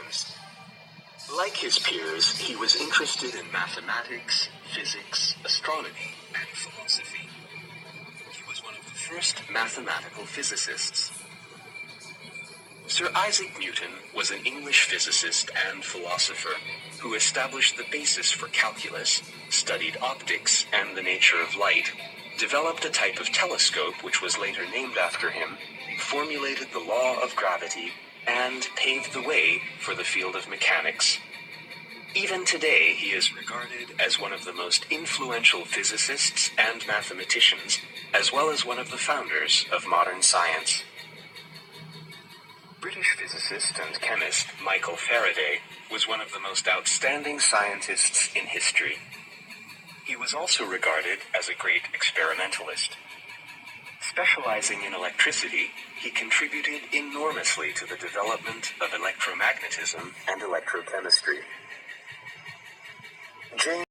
times. Like his peers, he was interested in mathematics, physics, astronomy, and philosophy. He was one of the first mathematical physicists. Sir Isaac Newton was an English physicist and philosopher who established the basis for calculus, studied optics and the nature of light, developed a type of telescope which was later named after him, formulated the law of gravity, and paved the way for the field of mechanics. Even today, he is regarded as one of the most influential physicists and mathematicians, as well as one of the founders of modern science. British physicist and chemist Michael Faraday was one of the most outstanding scientists in history. He was also regarded as a great experimentalist. Specializing in electricity, he contributed enormously to the development of electromagnetism and electrochemistry. James